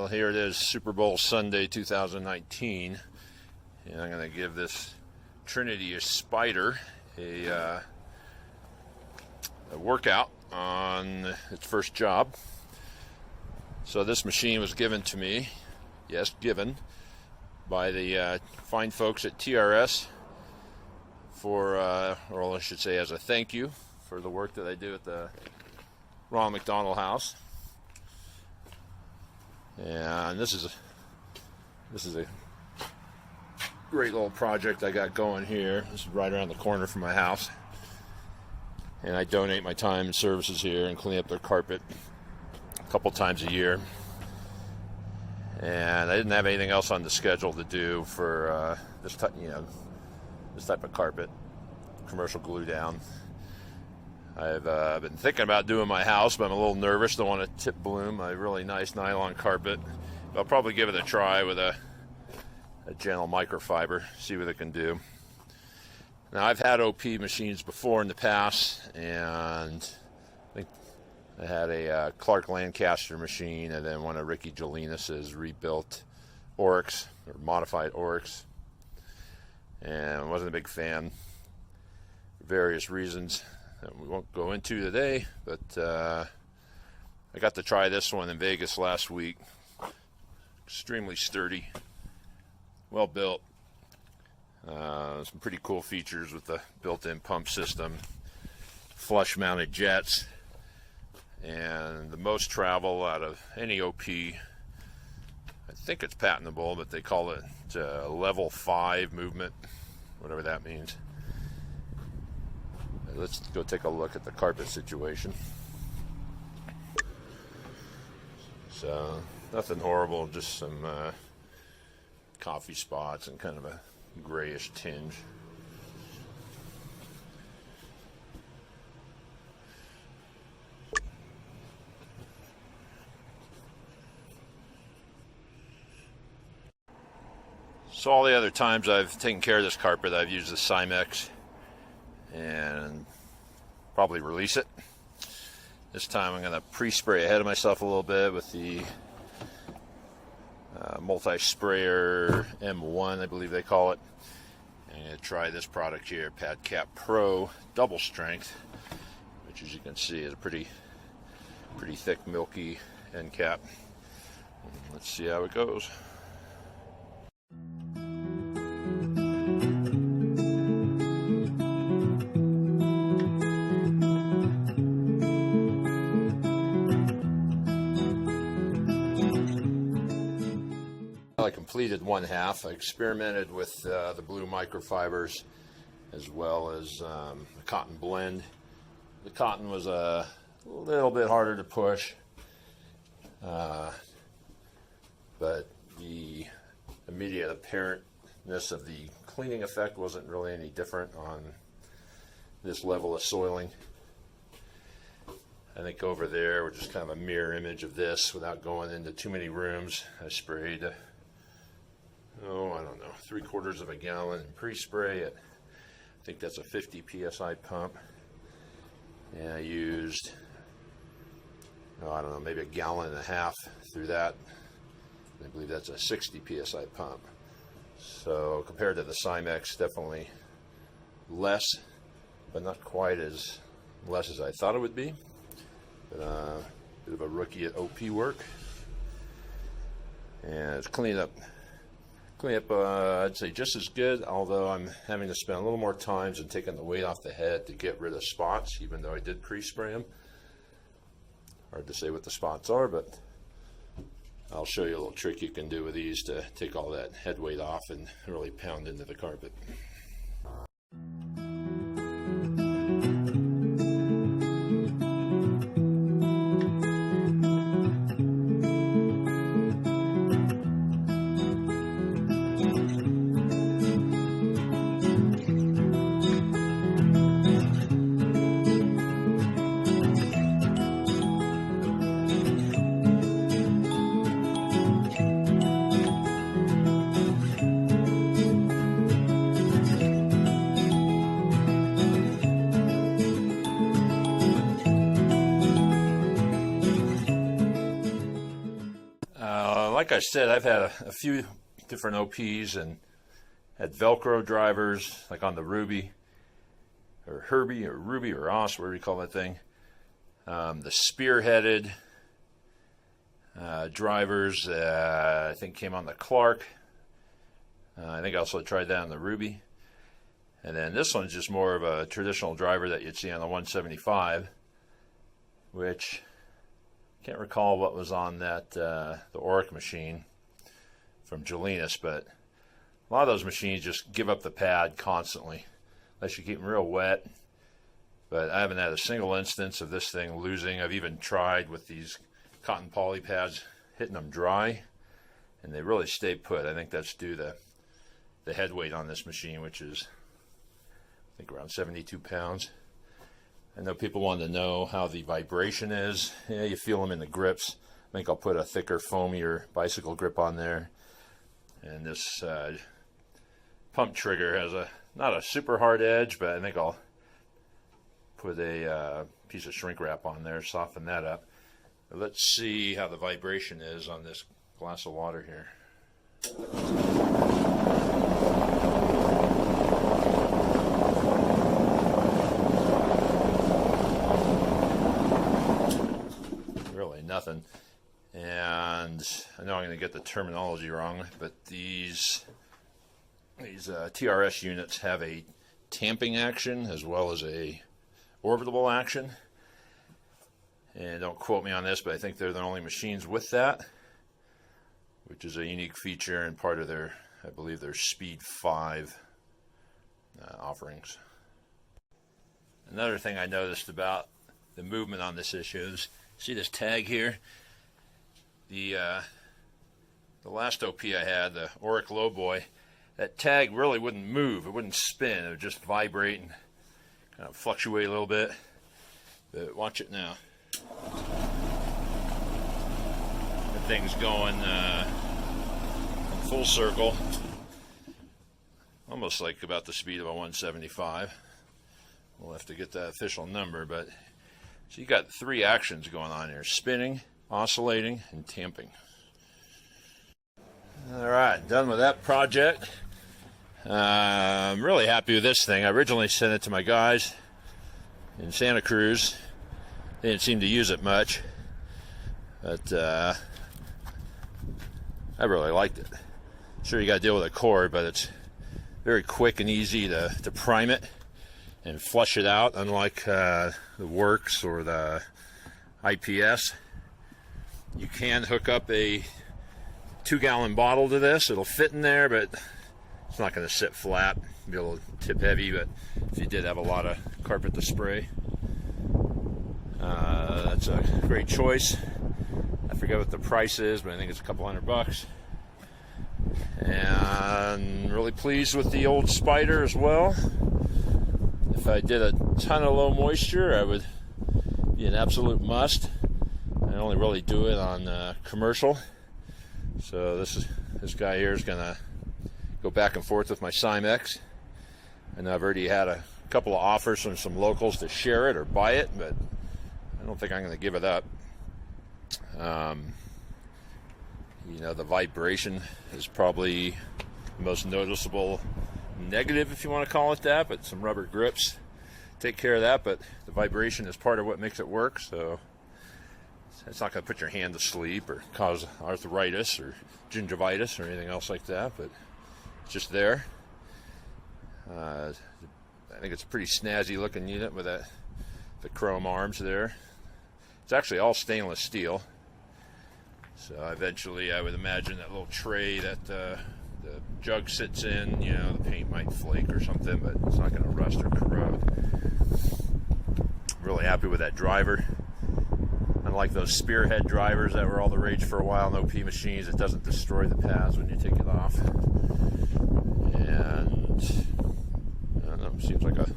Well, here it is, Super Bowl Sunday 2019, and I'm going to give this Trinity Spyder a workout on its first job. So this machine was given to me, yes, given, by the fine folks at TRS for, or I should say as a thank you for the work that I do at the Ronald McDonald House. And this is a great little project I got going here. This is right around the corner from my house, and I donate my time and services here and clean up their carpet a couple times a year. And I didn't have anything else on the schedule to do for this type of carpet, commercial glue down. I've been thinking about doing my house, but I'm a little nervous. Don't want to tip bloom a really nice nylon carpet. But I'll probably give it a try with a gentle microfiber, see what it can do. Now, I've had OP machines before in the past, and I think I had a Clark Lancaster machine, and then one of Ricky Gelinas's rebuilt Oryx, or modified Oryx. And I wasn't a big fan for various reasons that we won't go into today, but I got to try this one in Vegas last week. Extremely sturdy, well built, some pretty cool features with the built-in pump system, flush mounted jets, and the most travel out of any OP. I think it's patentable, but they call it level 5 movement, whatever that means. Let's go take a look at the carpet situation. So, nothing horrible, just some coffee spots and kind of a grayish tinge. So all the other times I've taken care of this carpet, I've used the Cymex and probably release it. This time I'm going to pre-spray ahead of myself a little bit with the multi-sprayer M1, I believe they call it. I'm going to try this product here, Pad Cap Pro double strength, which as you can see is a pretty thick, milky end cap. Let's see how it goes. I completed one half. I experimented with the blue microfibers as well as the cotton blend. The cotton was a little bit harder to push, but the immediate apparentness of the cleaning effect wasn't really any different on this level of soiling. I think over there, we're just kind of a mirror image of this without going into too many rooms. I sprayed I don't know, 3/4 of a gallon in pre-spray. I think that's a 50 psi pump. And I used, I don't know, maybe a gallon and a half through that. I believe that's a 60 psi pump. So compared to the Cymex, definitely less, but not quite as less as I thought it would be. But bit of a rookie at OP work. And it's cleaned up, I'd say just as good, although I'm having to spend a little more time and taking the weight off the head to get rid of spots, even though I did pre-spray them. Hard to say what the spots are, but I'll show you a little trick you can do with these to take all that head weight off and really pound into the carpet. like I said, I've had a few different OPs and had Velcro drivers, like on the Ruby, or Herbie, or Ruby, or Os, whatever you call that thing. The spearheaded drivers, I think came on the Clark. I think I also tried that on the Ruby. And then this one's just more of a traditional driver that you'd see on the 175, which I can't recall what was on that the Auric machine from Jelinas, but a lot of those machines just give up the pad constantly, unless you keep them real wet. But I haven't had a single instance of this thing losing. I've even tried with these cotton poly pads hitting them dry, and they really stay put. I think that's due to the head weight on this machine, which is, I think, around 72 pounds. I know people want to know how the vibration is. Yeah, you feel them in the grips. I think I'll put a thicker, foamier bicycle grip on there. And this pump trigger has not a super hard edge, but I think I'll put a piece of shrink wrap on there, soften that up. But let's see how the vibration is on this glass of water here. Really nothing. And I know I'm going to get the terminology wrong, but these TRS units have a tamping action as well as a orbitable action. And don't quote me on this, but I think they're the only machines with that, which is a unique feature and part of their, I believe, their Speed 5 offerings. Another thing I noticed about the movement on this issue is, see this tag here? The last OP I had, the Auric Lowboy, that tag really wouldn't move. It wouldn't spin. It would just vibrate and kind of fluctuate a little bit. But watch it now. The thing's going full circle, almost like about the speed of a 175. We'll have to get that official number, but so you got three actions going on here: spinning, oscillating, and tamping. All right, done with that project. I'm really happy with this thing. I originally sent it to my guys in Santa Cruz. They didn't seem to use it much, but I really liked it. Sure, you got to deal with a cord, but it's very quick and easy to prime it and flush it out, unlike the Works or the IPS. You can hook up a 2-gallon bottle to this. It'll fit in there, but it's not going to sit flat. It'll be a little tip heavy, but if you did have a lot of carpet to spray, that's a great choice. I forget what the price is, but I think it's a couple $100. And really pleased with the old Spyder as well. If I did a ton of low moisture, I would be an absolute must. I only really do it on commercial. So this guy here is gonna go back and forth with my Cymex. And I've already had a couple of offers from some locals to share it or buy it, but I don't think I'm gonna give it up. You know, the vibration is probably the most noticeable negative, if you want to call it that, but some rubber grips take care of that, but the vibration is part of what makes it work, so it's not going to put your hand to sleep or cause arthritis or gingivitis or anything else like that, but it's just there. I think it's a pretty snazzy looking unit with the chrome arms there. It's actually all stainless steel. So eventually I would imagine that little tray that the jug sits in, you know, the paint might flake or something, but it's not going to rust or corrode. Really happy with that driver. Unlike those spearhead drivers that were all the rage for a while in OP machines, it doesn't destroy the pads when you take it off. And I don't know, seems like a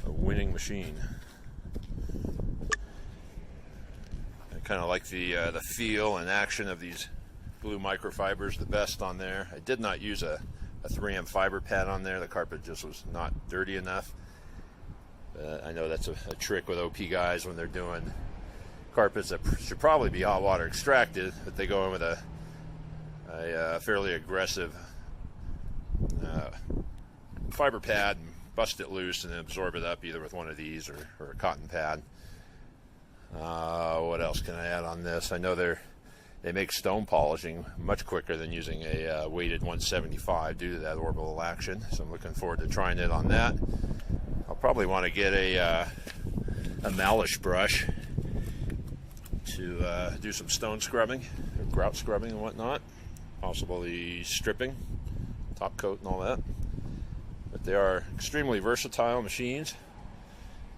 winning machine. Kind of like the feel and action of these blue microfibers the best on there. I did not use a 3M fiber pad on there. The carpet just was not dirty enough. I know that's a trick with OP guys when they're doing carpets that should probably be hot water extracted, but they go in with a a fairly aggressive fiber pad and bust it loose and then absorb it up either with one of these or a cotton pad. What else can I add on this? I know they make stone polishing much quicker than using a weighted 175 due to that orbital action, so I'm looking forward to trying it on that. I'll probably want to get a malish brush to do some stone scrubbing, or grout scrubbing and whatnot, possibly stripping, top coat and all that. But they are extremely versatile machines.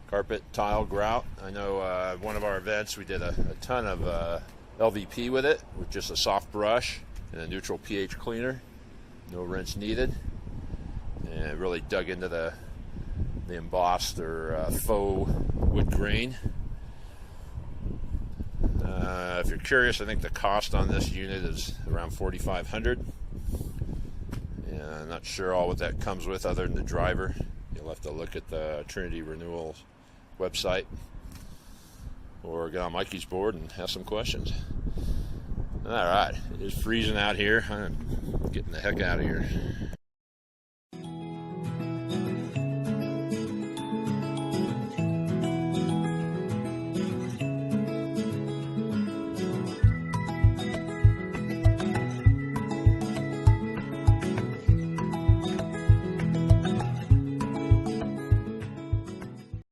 Carpet, tile, grout. I know one of our events we did a ton of LVP with it, with just a soft brush and a neutral pH cleaner, no rinse needed, and it really dug into the embossed or faux wood grain. If you're curious, I think the cost on this unit is around $4,500. And I'm not sure all what that comes with other than the driver. You'll have to look at the Trinity Renewal website or get on Mikey's board and ask some questions. All right, it is freezing out here. I'm getting the heck out of here.